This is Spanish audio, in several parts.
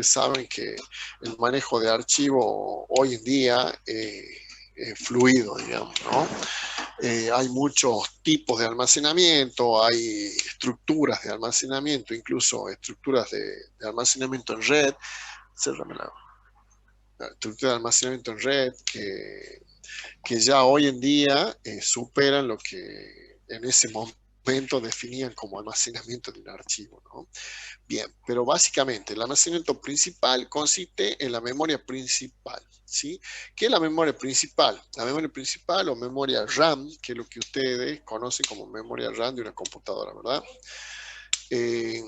saben que el manejo de archivo hoy en día es fluido, digamos, ¿no? Hay muchos tipos de almacenamiento, hay estructuras de almacenamiento, incluso estructuras de almacenamiento en red, estructuras de almacenamiento en red que ya hoy en día superan lo que en ese momento definían como almacenamiento de un archivo, ¿no? Bien, pero básicamente el almacenamiento principal consiste en la memoria principal, ¿sí? ¿Qué es la memoria principal? La memoria principal o memoria RAM, que es lo que ustedes conocen como memoria RAM de una computadora, ¿verdad? Eh,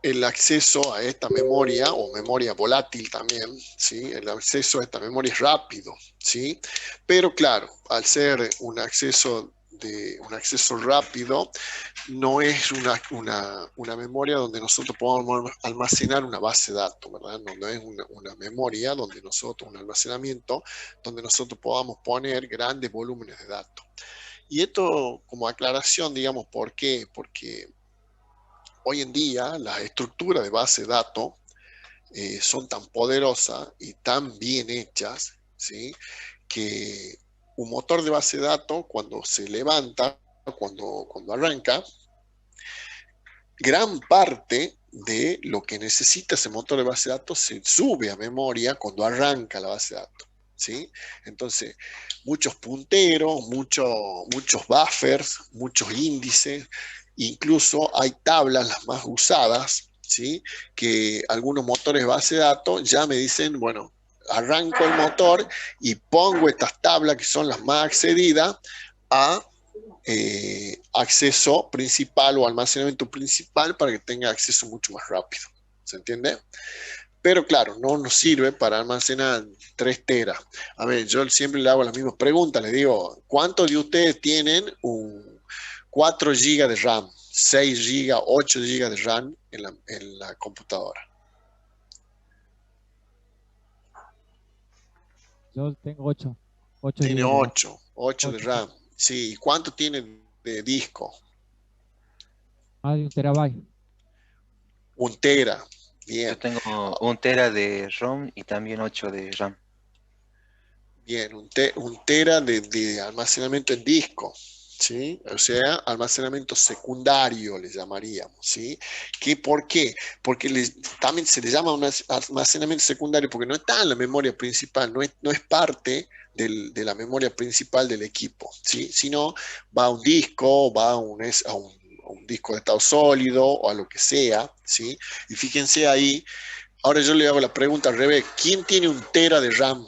el acceso a esta memoria o memoria volátil también, ¿sí? El acceso a esta memoria es rápido, ¿sí? Pero claro, al ser un acceso rápido, no es una memoria donde nosotros podamos almacenar una base de datos, ¿verdad? No es una memoria donde nosotros, un almacenamiento, donde nosotros podamos poner grandes volúmenes de datos. Y esto como aclaración, digamos, ¿por qué? Porque hoy en día las estructuras de base de datos son tan poderosas y tan bien hechas, ¿sí? Que un motor de base de datos, cuando se levanta, cuando arranca, gran parte de lo que necesita ese motor de base de datos se sube a memoria cuando arranca la base de datos, ¿sí? Entonces, muchos punteros, muchos buffers, muchos índices, incluso hay tablas, las más usadas, ¿sí? Que algunos motores de base de datos ya me dicen, bueno, arranco el motor y pongo estas tablas que son las más accedidas a acceso principal o almacenamiento principal para que tenga acceso mucho más rápido. ¿Se entiende? Pero claro, no nos sirve para almacenar 3 teras. A ver, yo siempre le hago las mismas preguntas, le digo, ¿cuántos de ustedes tienen un 4 GB de RAM, 6 GB, 8 GB de RAM en la computadora? Yo tengo 8 Tiene gigas de RAM. 8 de 8, sí. RAM. Sí, ¿y cuánto tiene de disco? Más de 1 terabyte. 1 tera. Yo Bien. tengo 1 tera de ROM y también 8 de RAM. Bien, un tera de almacenamiento en disco, ¿sí? O sea, almacenamiento secundario le llamaríamos, ¿sí? ¿Por qué? Porque también se le llama un almacenamiento secundario porque no está en la memoria principal, no es parte de la memoria principal del equipo, ¿sí? Sino va a un disco, va a un disco de estado sólido o a lo que sea, ¿sí? Y fíjense ahí, ahora yo le hago la pregunta al revés, ¿quién tiene 1 tera de RAM?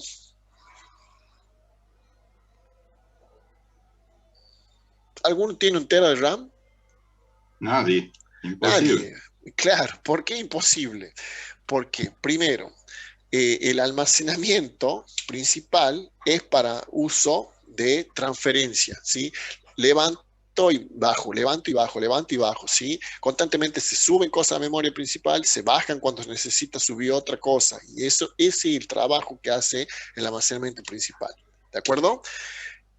¿Alguno tiene 1 tera de RAM? Nadie, imposible. Nadie. Claro, ¿por qué imposible? Porque primero, el almacenamiento principal es para uso de transferencia, ¿sí? Levanto y bajo, levanto y bajo, levanto y bajo, ¿sí? Constantemente se suben cosas a memoria principal, se bajan cuando se necesita subir otra cosa. Y ese es el trabajo que hace el almacenamiento principal. ¿De acuerdo?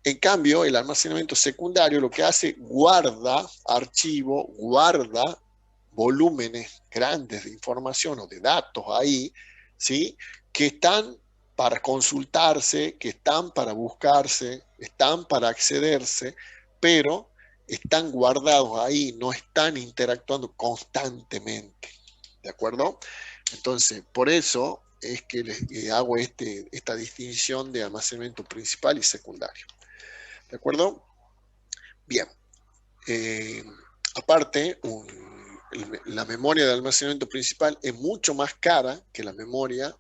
En cambio, el almacenamiento secundario lo que hace, guarda archivo, guarda volúmenes grandes de información o de datos ahí, ¿sí? Que están para consultarse, que están para buscarse, están para accederse, pero están guardados ahí, no están interactuando constantemente. ¿De acuerdo? Entonces, por eso es que les hago esta distinción de almacenamiento principal y secundario. ¿De acuerdo? Bien. Eh, aparte, la memoria de almacenamiento principal es mucho más cara que la memoria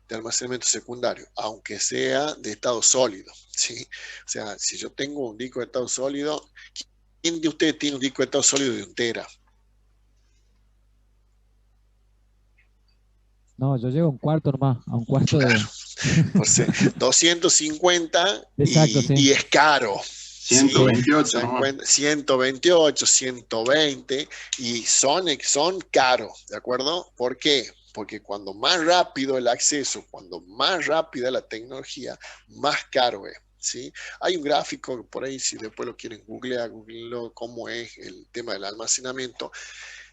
de almacenamiento secundario, aunque sea de estado sólido, ¿sí? O sea, si yo tengo un disco de estado sólido, ¿quién de ustedes tiene un disco de estado sólido de 1 tera? No, yo llego a un cuarto nomás, a un cuarto Claro. de... O sea, 250 Exacto, sí. y es caro. ¿Sí? Sí, 128 Se dan nomás. cuenta, 128, 120 y son caros, ¿de acuerdo? ¿Por qué? Porque cuando más rápido el acceso, cuando más rápida la tecnología, más caro es. ¿Sí? Hay un gráfico por ahí, si después lo quieren googlear, googleenlo, cómo es el tema del almacenamiento,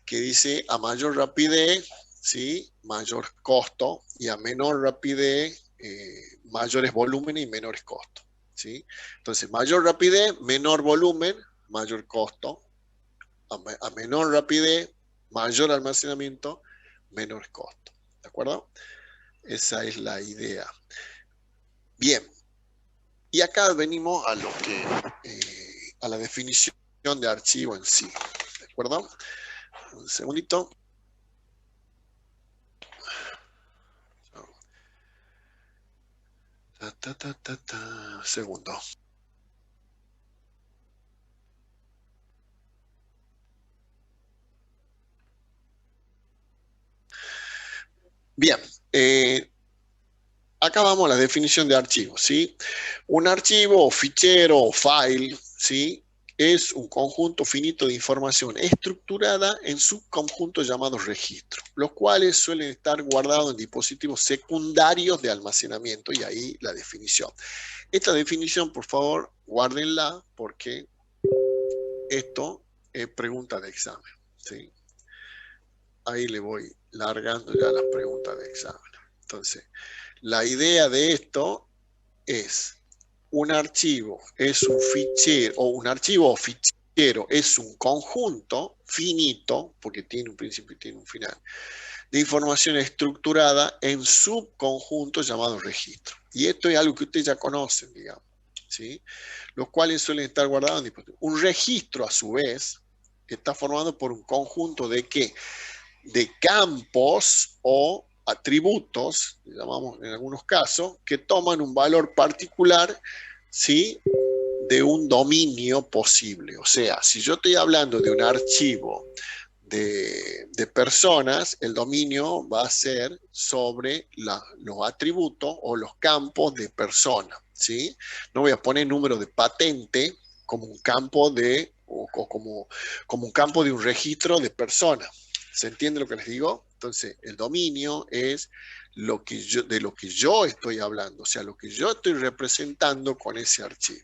que dice a mayor rapidez ¿sí? Mayor costo, y a menor rapidez, mayores volúmenes y menores costos, ¿sí? Entonces, mayor rapidez, menor volumen, mayor costo. A menor rapidez, mayor almacenamiento, menor costo. ¿De acuerdo? Esa es la idea. Bien. Y acá venimos a lo que, a la definición de archivo en sí. ¿De acuerdo? Un segundito. Segundo. Bien. Acá vamos a la definición de archivo, ¿sí? Un archivo o fichero o file, ¿sí? Es un conjunto finito de información estructurada en subconjuntos llamados registros, los cuales suelen estar guardados en dispositivos secundarios de almacenamiento, y ahí la definición. Esta definición, por favor, guárdenla, porque esto es pregunta de examen, ¿sí? Ahí le voy largando ya las preguntas de examen. Entonces, la idea de esto es: un archivo es un fichero, o un archivo o fichero es un conjunto finito, porque tiene un principio y tiene un final, de información estructurada en subconjuntos llamados registros. Y esto es algo que ustedes ya conocen, digamos, ¿sí? Los cuales suelen estar guardados en dispositivos. Un registro, a su vez, está formado por un conjunto de ¿qué? De campos o atributos, llamamos en algunos casos, que toman un valor particular, ¿sí? De un dominio posible. O sea, si yo estoy hablando de un archivo de personas, el dominio va a ser sobre los atributos o los campos de persona, ¿sí? No voy a poner número de patente como un campo de, o como un campo de un registro de persona. ¿Se entiende lo que les digo? Entonces, el dominio es de lo que yo estoy hablando, o sea, lo que yo estoy representando con ese archivo.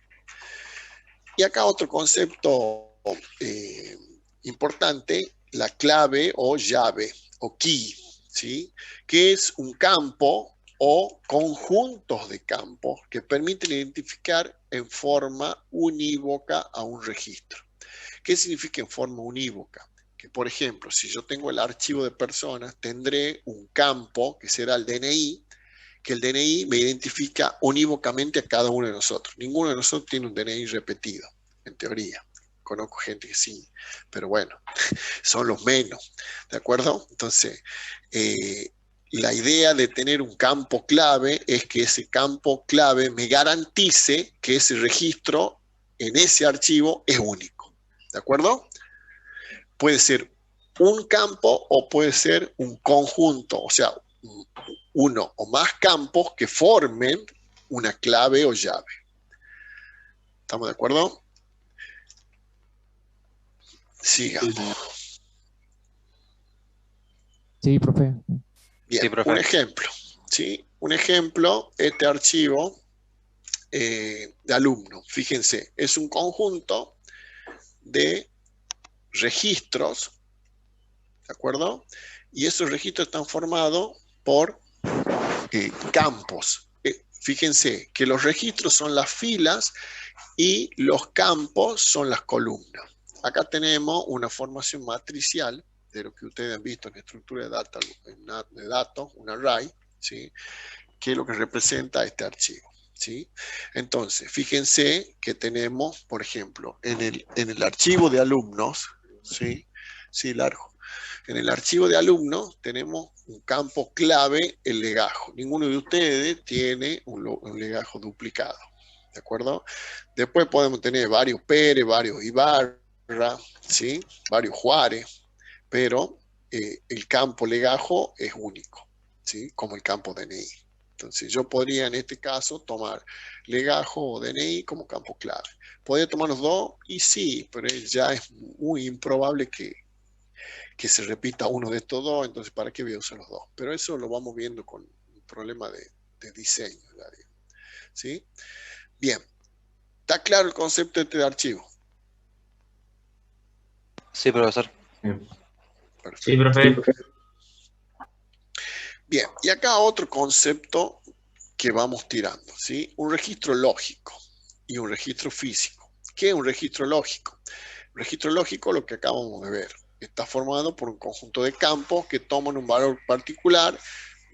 Y acá otro concepto importante, la clave o llave o key, ¿sí? Que es un campo o conjuntos de campos que permiten identificar en forma unívoca a un registro. ¿Qué significa en forma unívoca? Que, por ejemplo, si yo tengo el archivo de personas, tendré un campo que será el DNI, que el DNI me identifica unívocamente a cada uno de nosotros. Ninguno de nosotros tiene un DNI repetido, en teoría. Conozco gente que sí, pero bueno, son los menos, ¿de acuerdo? Entonces, la idea de tener un campo clave es que ese campo clave me garantice que ese registro en ese archivo es único, ¿de acuerdo? Puede ser un campo o puede ser un conjunto, o sea, uno o más campos que formen una clave o llave. ¿Estamos de acuerdo? Sigamos. Sí, profe. Bien, Sí, profe. un ejemplo. ¿Sí? Un ejemplo, este archivo de alumno. Fíjense, es un conjunto de registros, ¿de acuerdo? Y esos registros están formados por campos. Fíjense que los registros son las filas y los campos son las columnas. Acá tenemos una formación matricial de lo que ustedes han visto en estructura de datos, un array, ¿sí? Que es lo que representa este archivo, ¿sí? Entonces, fíjense que tenemos, por ejemplo, en el archivo de alumnos, ¿sí? Sí, largo. En el archivo de alumnos tenemos un campo clave, el legajo. Ninguno de ustedes tiene un legajo duplicado, ¿de acuerdo? Después podemos tener varios Pérez, varios Ibarra, ¿sí? Varios Juárez, pero el campo legajo es único, ¿sí? Como el campo DNI. Entonces yo podría en este caso tomar legajo o DNI como campo clave. ¿Podría tomar los dos? Y sí, pero ya es muy improbable que se repita uno de estos dos, entonces ¿para qué voy a usar los dos? Pero eso lo vamos viendo con un problema de diseño. ¿Sí? Bien. ¿Está claro el concepto de archivo? Sí, profesor. Sí, Perfecto. profe. Bien, y acá otro concepto que vamos tirando, ¿sí? Un registro lógico y un registro físico. ¿Qué es un registro lógico? Un registro lógico, lo que acabamos de ver, está formado por un conjunto de campos que toman un valor particular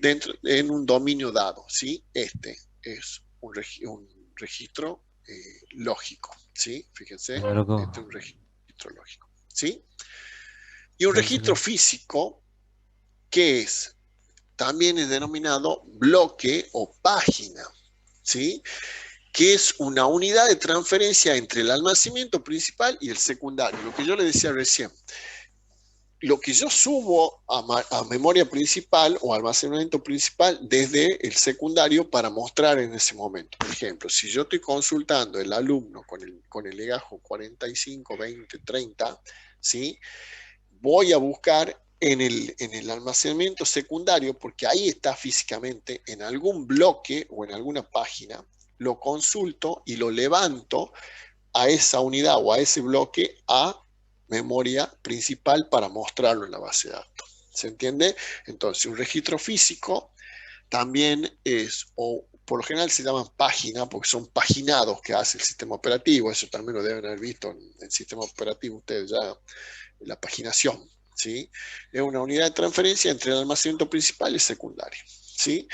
en un dominio dado, ¿sí? Este es un registro lógico, ¿sí? Fíjense, este es un registro lógico, ¿sí? Y un registro físico, ¿qué es? También es denominado bloque o página, ¿sí? Que es una unidad de transferencia entre el almacenamiento principal y el secundario. Lo que yo le decía recién, lo que yo subo a memoria principal o almacenamiento principal desde el secundario para mostrar en ese momento. Por ejemplo, si yo estoy consultando el alumno con el legajo 45, 20, 30, ¿sí? Voy a buscar en el almacenamiento secundario, porque ahí está físicamente en algún bloque o en alguna página, lo consulto y lo levanto a esa unidad o a ese bloque a memoria principal para mostrarlo en la base de datos. ¿Se entiende? Entonces, un registro físico también es, o por lo general se llaman páginas, porque son paginados que hace el sistema operativo. Eso también lo deben haber visto en el sistema operativo ustedes ya, la paginación, ¿sí? Es una unidad de transferencia entre el almacenamiento principal y el secundario, ¿sí?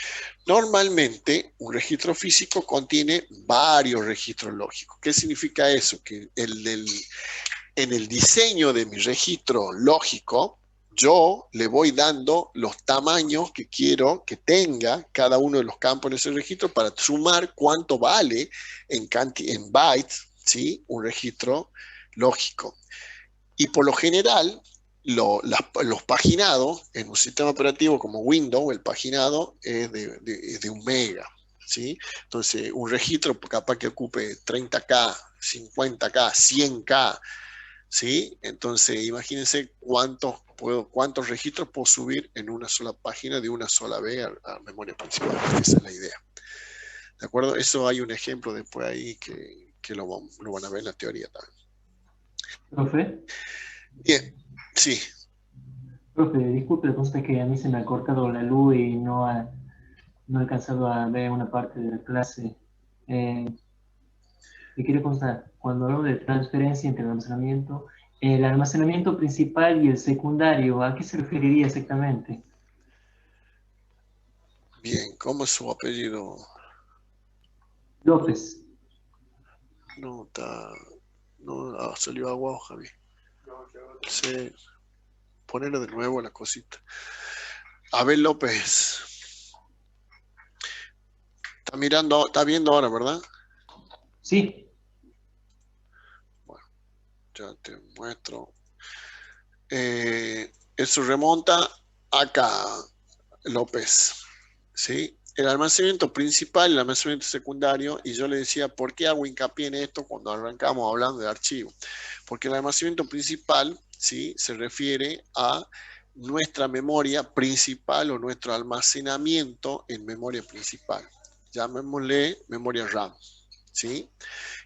Normalmente, un registro físico contiene varios registros lógicos. ¿Qué significa eso? Que en el diseño de mi registro lógico, yo le voy dando los tamaños que quiero que tenga cada uno de los campos en ese registro para sumar cuánto vale en bytes, ¿sí? Un registro lógico. Y por lo general, los paginados en un sistema operativo como Windows, el paginado es de 1 mega, ¿sí? Entonces, un registro capaz que ocupe 30K, 50K, 100K, ¿sí? Entonces, imagínense cuántos registros puedo subir en una sola página de una sola vez a memoria principal. Esa es la idea. ¿De acuerdo? Eso hay un ejemplo después ahí que lo van a ver en la teoría también. Profe. Bien, sí. Profe, disculpe, consta que a mí se me ha cortado la luz y no he alcanzado a ver una parte de la clase. Me quiere constar, cuando hablo de transferencia entre el almacenamiento principal y el secundario, ¿a qué se referiría exactamente? Bien, ¿cómo es su apellido? López. No, salió agua, Javi. Sí. Ponerlo de nuevo la cosita. Abel López. Está viendo ahora, ¿verdad? Sí. Bueno, ya te muestro. Eso remonta acá, López. ¿Sí? El almacenamiento principal y el almacenamiento secundario, y yo le decía, ¿por qué hago hincapié en esto cuando arrancamos hablando de archivo? Porque el almacenamiento principal, ¿sí? Se refiere a nuestra memoria principal o nuestro almacenamiento en memoria principal. Llamémosle memoria RAM, ¿sí?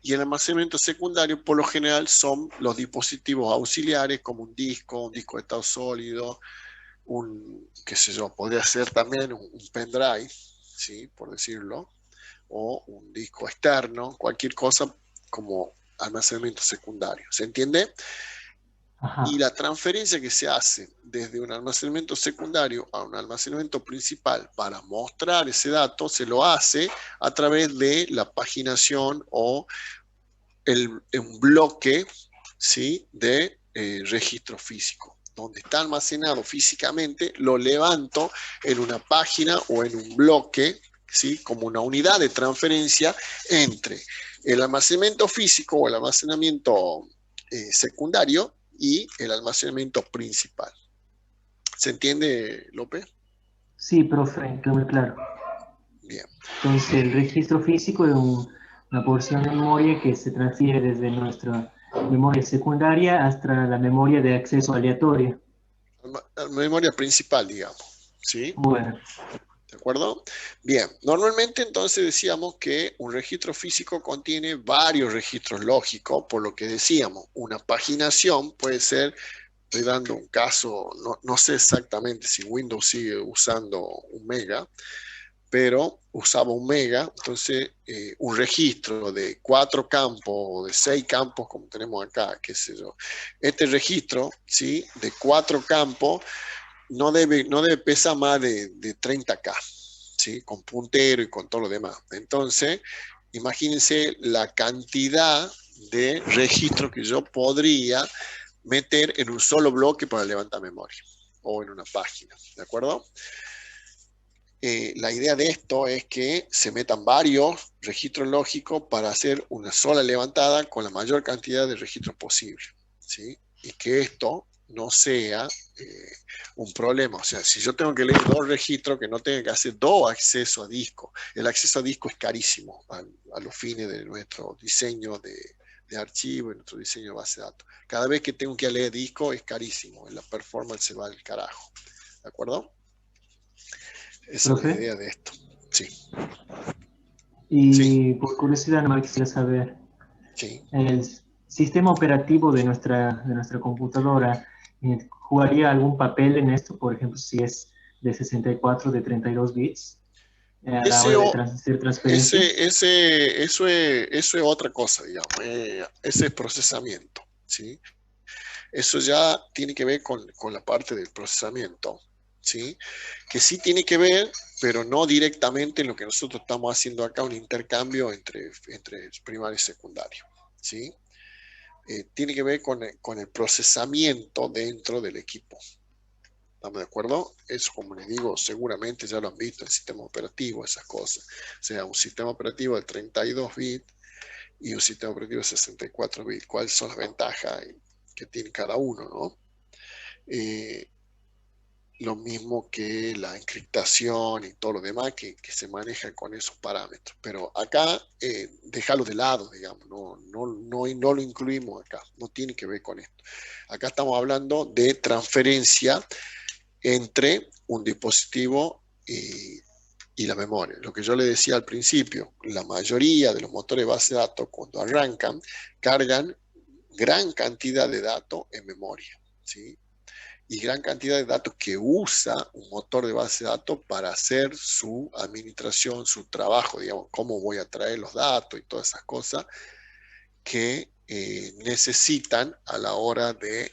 Y el almacenamiento secundario, por lo general, son los dispositivos auxiliares como un disco de estado sólido, qué sé yo, podría ser también un pendrive, ¿sí? Por decirlo, o un disco externo, cualquier cosa como almacenamiento secundario. ¿Se entiende? Ajá. Y la transferencia que se hace desde un almacenamiento secundario a un almacenamiento principal para mostrar ese dato, se lo hace a través de la paginación o un bloque, ¿sí? De registro físico. Donde está almacenado físicamente, lo levanto en una página o en un bloque, ¿sí? Como una unidad de transferencia entre el almacenamiento físico o el almacenamiento secundario y el almacenamiento principal. ¿Se entiende, López? Sí, profe, quedó muy claro. Bien. Entonces, el registro físico es una porción de memoria que se transfiere desde nuestra memoria secundaria hasta la memoria de acceso aleatoria. La memoria principal, digamos. ¿Sí? Bueno. ¿De acuerdo? Bien, normalmente entonces decíamos que un registro físico contiene varios registros lógicos, por lo que decíamos, una paginación puede ser estoy dando un caso, no sé exactamente si Windows sigue usando un mega, pero usaba un mega, entonces un registro de 4 campos o de 6 campos, como tenemos acá, qué sé yo. Este registro, ¿sí? De 4 campos no debe pesar más de 30K, ¿sí? Con puntero y con todo lo demás. Entonces, imagínense la cantidad de registros que yo podría meter en un solo bloque para levantar memoria o en una página, ¿de acuerdo? La idea de esto es que se metan varios registros lógicos para hacer una sola levantada con la mayor cantidad de registros posible, ¿sí? Y que esto no sea un problema. O sea, si yo tengo que leer 2 registros, que no tenga que hacer 2 accesos a disco. El acceso a disco es carísimo a los fines de nuestro diseño de archivo y nuestro diseño de base de datos. Cada vez que tengo que leer disco es carísimo. La performance se va al carajo. ¿De acuerdo? Esa es la idea de esto. Sí. Y sí. por curiosidad, no quisiera saber, Sí. el sistema operativo de nuestra computadora, ¿jugaría algún papel en esto? Por ejemplo, si es de 64, de 32 bits, a la hora de hacer transferencia. Eso es otra cosa, digamos. Ese es procesamiento, ¿sí? Eso ya tiene que ver con la parte del procesamiento, ¿sí? Que sí tiene que ver, pero no directamente en lo que nosotros estamos haciendo acá, un intercambio entre primario y secundario, ¿sí? Tiene que ver con el procesamiento dentro del equipo. ¿Estamos de acuerdo? Eso, como les digo, seguramente ya lo han visto, el sistema operativo, esas cosas. O sea, un sistema operativo de 32 bits y un sistema operativo de 64 bits. ¿Cuáles son las ventajas que tiene cada uno, no? Lo mismo que la encriptación y todo lo demás que se maneja con esos parámetros. Pero acá, déjalo de lado, digamos, no lo incluimos acá, no tiene que ver con esto. Acá estamos hablando de transferencia entre un dispositivo y la memoria. Lo que yo le decía al principio, la mayoría de los motores de base de datos, cuando arrancan, cargan gran cantidad de datos en memoria, ¿sí? Y gran cantidad de datos que usa un motor de base de datos para hacer su administración, su trabajo, digamos, cómo voy a traer los datos y todas esas cosas que necesitan a la hora de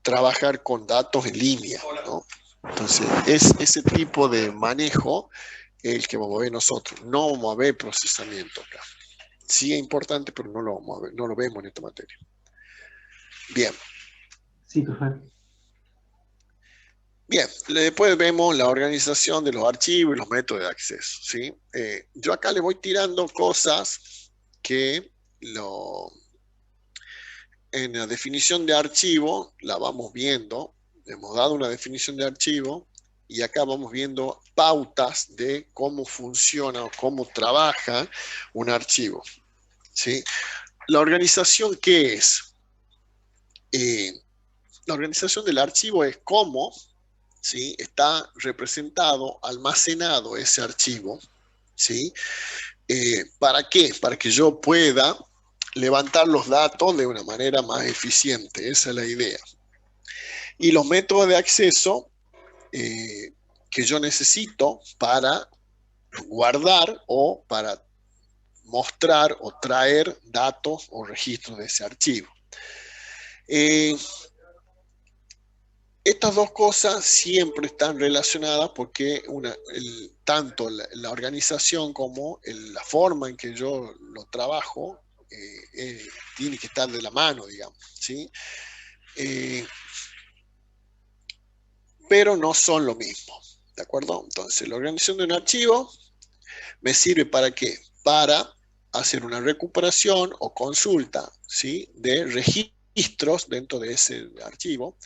trabajar con datos en línea, ¿no? Entonces, es ese tipo de manejo el que vamos a ver nosotros. No vamos a ver procesamiento acá. Sí es importante, pero no lo vamos a ver, no lo vemos en esta materia. Bien. Sí, perfecto. Bien, después vemos la organización de los archivos y los métodos de acceso, ¿sí? Yo acá le voy tirando cosas que en la definición de archivo la vamos viendo. Hemos dado una definición de archivo y acá vamos viendo pautas de cómo funciona o cómo trabaja un archivo, ¿sí? La organización, ¿qué es? La organización del archivo es cómo, ¿sí? Está representado, almacenado ese archivo, ¿sí? ¿Para qué? Para que yo pueda levantar los datos de una manera más eficiente. Esa es la idea. Y los métodos de acceso que yo necesito para guardar o para mostrar o traer datos o registros de ese archivo. Estas dos cosas siempre están relacionadas porque tanto la organización como la forma en que yo lo trabajo tiene que estar de la mano, digamos, ¿sí? Pero no son lo mismo, ¿de acuerdo? Entonces, la organización de un archivo me sirve ¿para qué? Para hacer una recuperación o consulta, ¿sí? De registros dentro de ese archivo,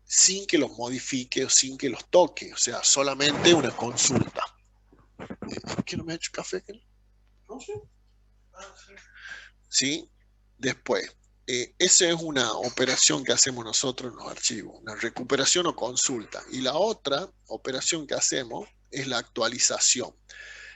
sin que los modifique o sin que los toque, o sea, solamente una consulta. ¿Quién no me ha hecho café? ¿No? ¿Sí? Después, esa es una operación que hacemos nosotros en los archivos, una recuperación o consulta. Y la otra operación que hacemos es la actualización,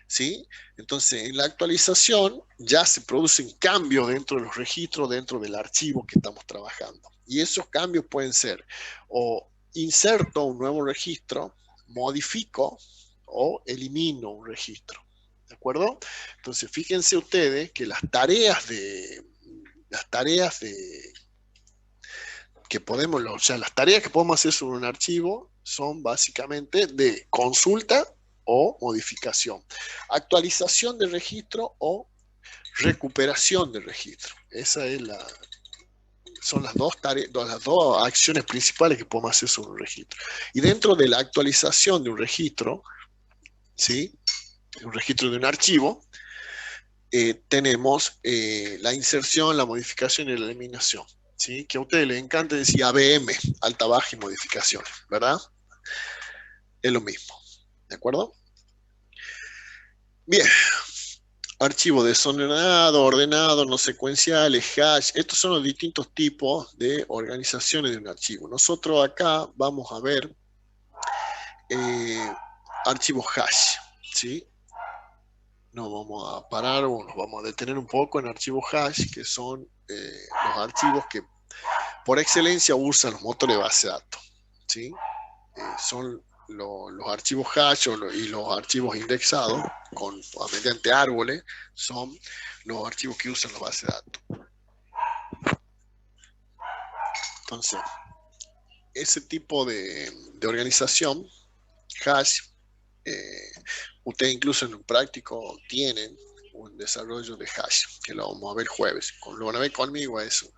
¿sí? Entonces, en la actualización ya se producen cambios dentro de los registros, dentro del archivo que estamos trabajando. Y esos cambios pueden ser o inserto un nuevo registro, modifico o elimino un registro. ¿De acuerdo? Entonces, fíjense ustedes que las tareas que podemos, o sea, las tareas que podemos hacer sobre un archivo son básicamente de consulta o modificación, actualización de registro o recuperación de registro. Esa es son las dos tareas, las dos acciones principales que podemos hacer sobre un registro. Y dentro de la actualización de un registro, ¿sí? Un registro de un archivo, tenemos la inserción, la modificación y la eliminación, ¿sí? Que a ustedes les encanta decir ABM, alta, baja y modificación, ¿verdad? Es lo mismo, ¿de acuerdo? Bien, archivo desordenado, ordenado, no secuenciales, hash, estos son los distintos tipos de organizaciones de un archivo. Nosotros acá vamos a ver archivos hash, ¿sí? Nos vamos a parar o nos vamos a detener un poco en archivos hash, que son los archivos que por excelencia usan los motores de base de datos, ¿sí? Son los archivos hash y los archivos indexados mediante árboles son los archivos que usan las bases de datos. Entonces, ese tipo de organización hash, ustedes incluso en un práctico tienen un desarrollo de hash, que lo vamos a ver jueves, lo van a ver conmigo a eso.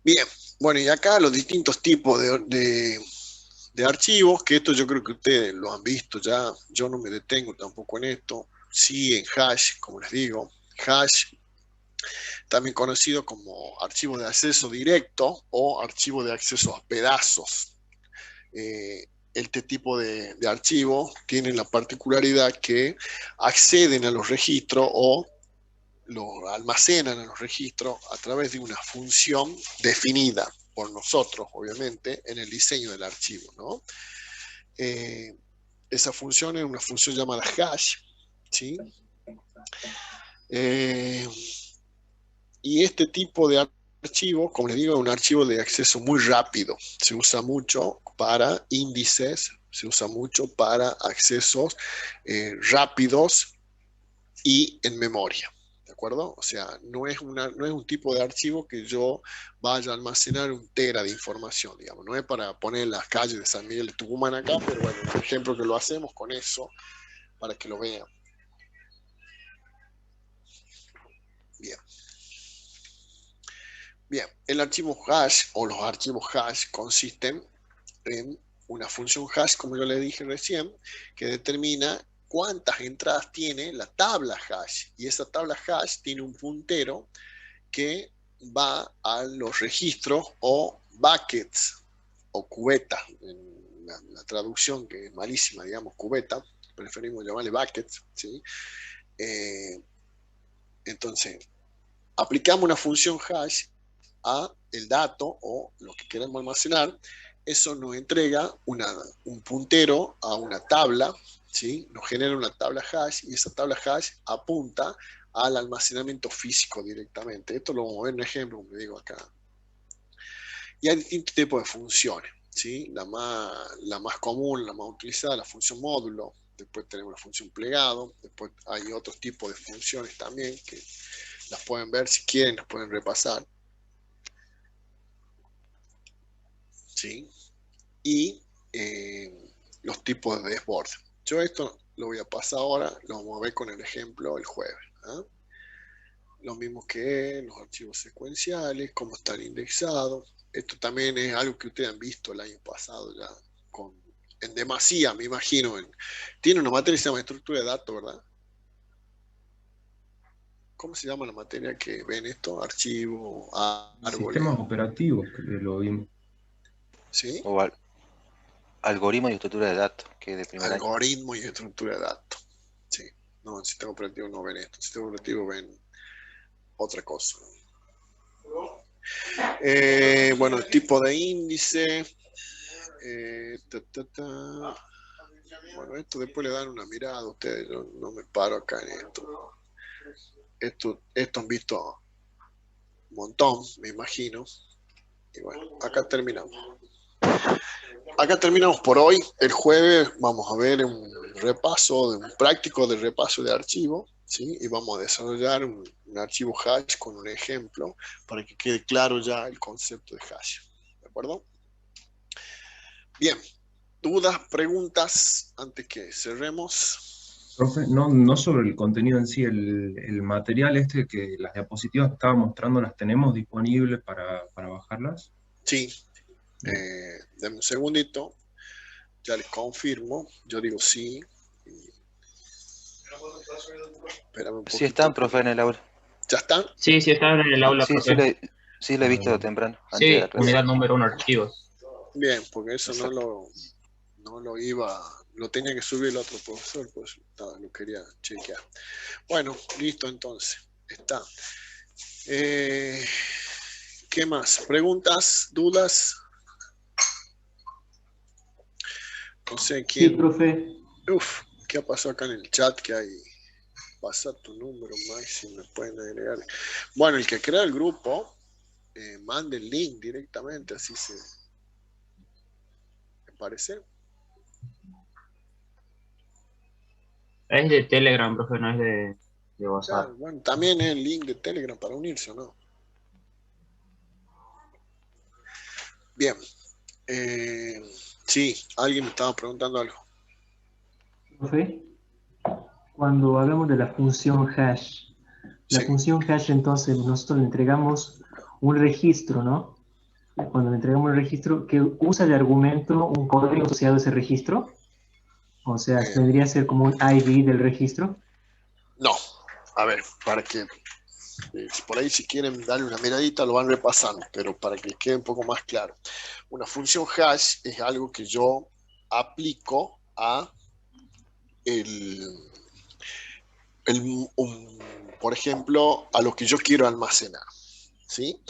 Bien, bueno, y acá los distintos tipos de archivos, que esto yo creo que ustedes lo han visto ya, yo no me detengo tampoco en esto, sí en hash, como les digo, hash, también conocido como archivo de acceso directo o archivo de acceso a pedazos. Este tipo de archivos tienen la particularidad que acceden a los registros o lo almacenan en los registros a través de una función definida por nosotros, obviamente, en el diseño del archivo, ¿no? Esa función es una función llamada hash, ¿sí? Y este tipo de archivo, como les digo, es un archivo de acceso muy rápido. Se usa mucho para índices, se usa mucho para accesos rápidos y en memoria. ¿De acuerdo? O sea, no es un tipo de archivo que yo vaya a almacenar 1 tera de información, digamos. No es para poner las calles de San Miguel de Tucumán acá, pero bueno, por ejemplo que lo hacemos con eso, para que lo vean. Bien. Bien, el archivo hash o los archivos hash consisten en una función hash, como yo le dije recién, que determina cuántas entradas tiene la tabla hash. Y esa tabla hash tiene un puntero que va a los registros o buckets o cubetas. En la traducción, que es malísima, digamos, cubeta, preferimos llamarle buckets, ¿sí? Entonces, aplicamos una función hash a el dato o lo que queremos almacenar. Eso nos entrega un puntero a una tabla, ¿sí? Nos genera una tabla hash y esa tabla hash apunta al almacenamiento físico directamente. Esto lo vamos a ver en un ejemplo, como digo acá. Y hay distintos tipos de funciones, ¿sí? La más común, la más utilizada, la función módulo. Después tenemos la función plegado. Después hay otros tipos de funciones también que las pueden ver si quieren, las pueden repasar. ¿Sí? Y los tipos de desborde. Yo esto lo voy a pasar ahora, lo vamos a ver con el ejemplo el jueves. ¿Eh? Lo mismo que los archivos secuenciales, cómo están indexados. Esto también es algo que ustedes han visto el año pasado ya, en demasía, me imagino. Tiene una materia que se llama estructura de datos, ¿verdad? ¿Cómo se llama la materia que ven esto? Archivo, árboles. Sistemas operativos, que lo vimos. ¿Sí? O algoritmo y estructura de datos, que es de primer año. Algoritmo y estructura de datos. Sí. No, en sistema operativo no ven esto. En sistema operativo ven otra cosa. Bueno, tipo de índice. Bueno, esto después le dan una mirada a ustedes. Yo no me paro acá en esto. Esto han visto un montón, me imagino. Y bueno, acá terminamos. Acá terminamos por hoy. El jueves vamos a ver un repaso, un práctico de repaso de archivo, ¿sí? Y vamos a desarrollar un archivo hash con un ejemplo para que quede claro ya el concepto de hash. ¿De acuerdo? Bien. ¿Dudas, preguntas antes que cerremos? Profe, no sobre el contenido en sí, el material este que las diapositivas que estaba mostrando, ¿las tenemos disponibles para bajarlas? Sí. Denme un segundito. Ya les confirmo. Yo digo sí. Espérame un poquito. Sí están, profe, en el aula. ¿Ya están? Sí, están en el aula, Sí, profe. sí lo he visto temprano. Sí, Antes de la clase. unidad número 1, archivos. Bien, porque eso Exacto. no lo iba, lo tenía que subir el otro profesor, pues lo quería chequear. Bueno, listo entonces, está. ¿Qué más? ¿Preguntas? ¿Dudas? No sé Sí, quién. profe. Uf, ¿qué pasó acá en el chat? Que hay. Pasa tu número, Max, si me pueden agregar. Bueno, el que crea el grupo, mande el link directamente, así se. ¿Me parece? Es de Telegram, profe, no es de WhatsApp. Claro, bueno, también es el link de Telegram para unirse, ¿o no? Bien. Sí, alguien me estaba preguntando algo. Profe, cuando hablamos de la función hash, la Sí. función hash entonces nosotros le entregamos un registro, ¿no? Cuando le entregamos el registro, que usa de argumento un código asociado a ese registro, o sea, Eh, vendría a ser como un ID del registro. No, a ver, para que por ahí si quieren darle una miradita lo van repasando, pero para que les quede un poco más claro. Una función hash es algo que yo aplico a por ejemplo, a lo que yo quiero almacenar, ¿sí?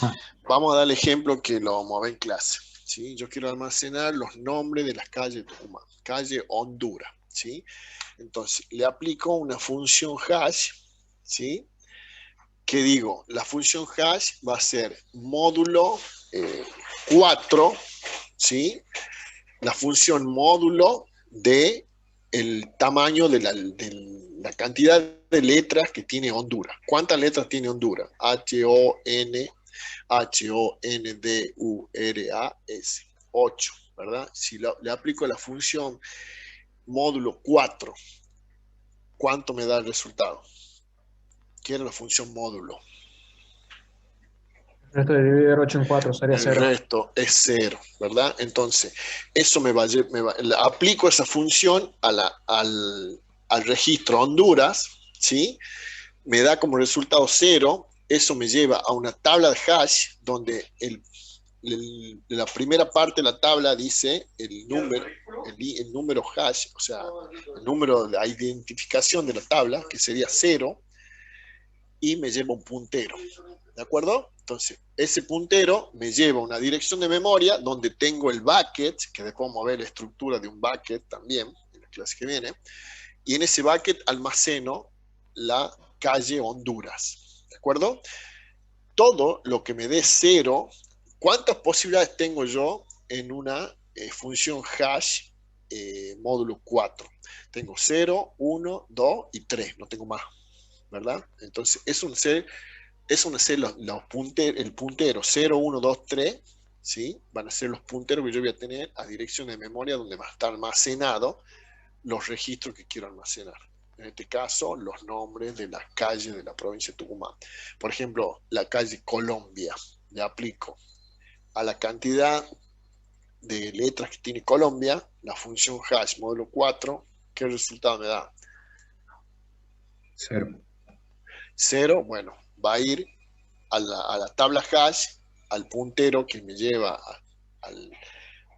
Vamos a dar el ejemplo que lo vamos a ver en clase, ¿sí? Yo quiero almacenar los nombres de las calles de Tucumán, calle Honduras, ¿sí? Entonces, le aplico una función hash, ¿sí? Que digo, la función hash va a ser módulo 4, ¿sí? La función módulo de el tamaño de la cantidad de letras que tiene Honduras. ¿Cuántas letras tiene Honduras? H-O-N-D-U-R-A-S. 8, ¿verdad? Si le aplico la función módulo 4, ¿cuánto me da el resultado? ¿Qué era la función módulo? El resto de dividir 8 en 4 sería El 0. resto es 0, ¿verdad? Entonces, eso aplico esa función al registro Honduras, ¿sí? Me da como resultado 0, eso me lleva a una tabla de hash donde la primera parte de la tabla dice el número hash, o sea, el número de identificación de la tabla, que sería 0, y me lleva un puntero, ¿de acuerdo? Entonces, ese puntero me lleva a una dirección de memoria donde tengo el bucket, que después vamos a ver la estructura de un bucket también, en la clase que viene, y en ese bucket almaceno la calle Honduras, ¿de acuerdo? Todo lo que me dé 0, ¿cuántas posibilidades tengo yo en una función hash módulo 4? Tengo 0, 1, 2 y 3, no tengo más, ¿verdad? Entonces, es un ser el puntero 0, 1, 2, 3, ¿sí? Van a ser los punteros que yo voy a tener a dirección de memoria donde va a estar almacenado los registros que quiero almacenar. En este caso, los nombres de las calles de la provincia de Tucumán. Por ejemplo, la calle Colombia. Le aplico a la cantidad de letras que tiene Colombia, la función hash módulo 4, ¿qué resultado me da? 0. 0, bueno, va a ir a la tabla hash, al puntero que me lleva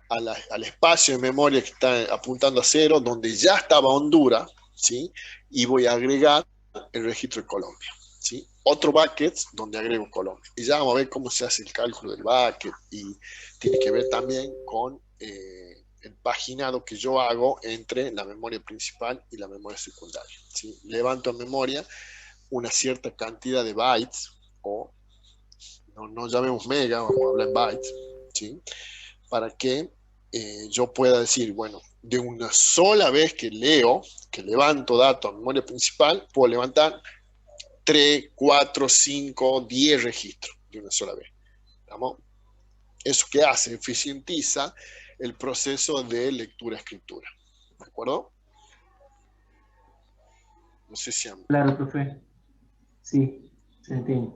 al espacio de memoria que está apuntando a 0, donde ya estaba Honduras, ¿sí? Y voy a agregar el registro de Colombia, ¿sí? Otro bucket donde agrego Colombia. Y ya vamos a ver cómo se hace el cálculo del bucket y tiene que ver también con el paginado que yo hago entre la memoria principal y la memoria secundaria, ¿sí? Levanto en memoria una cierta cantidad de bytes, o no llamemos mega, vamos a hablar en bytes, ¿sí? Para que yo pueda decir, bueno, de una sola vez que leo, que levanto datos a memoria principal, puedo levantar 3, 4, 5, 10 registros de una sola vez. ¿Estamos? ¿Eso qué hace? Eficientiza el proceso de lectura-escritura. ¿De acuerdo? No sé si han... Claro, profe. Sí, se entiende.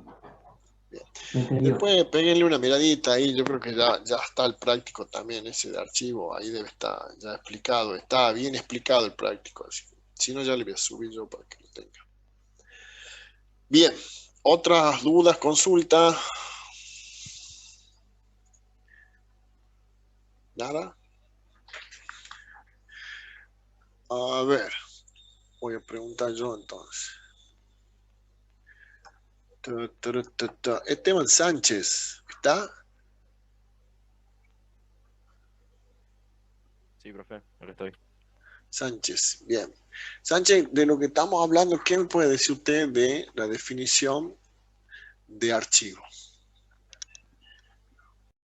Bien. Se entendió. Después péguenle una miradita ahí, yo creo que ya está el práctico también, ese de archivo, ahí debe estar ya explicado, está bien explicado el práctico, así. Si no ya le voy a subir yo para que lo tenga. Bien, otras dudas, consultas. ¿Nada? A ver, voy a preguntar yo entonces. Esteban Sánchez, ¿está? Sí, profe, ahora estoy. Sánchez, bien. Sánchez, de lo que estamos hablando, ¿qué me puede decir usted de la definición de archivo?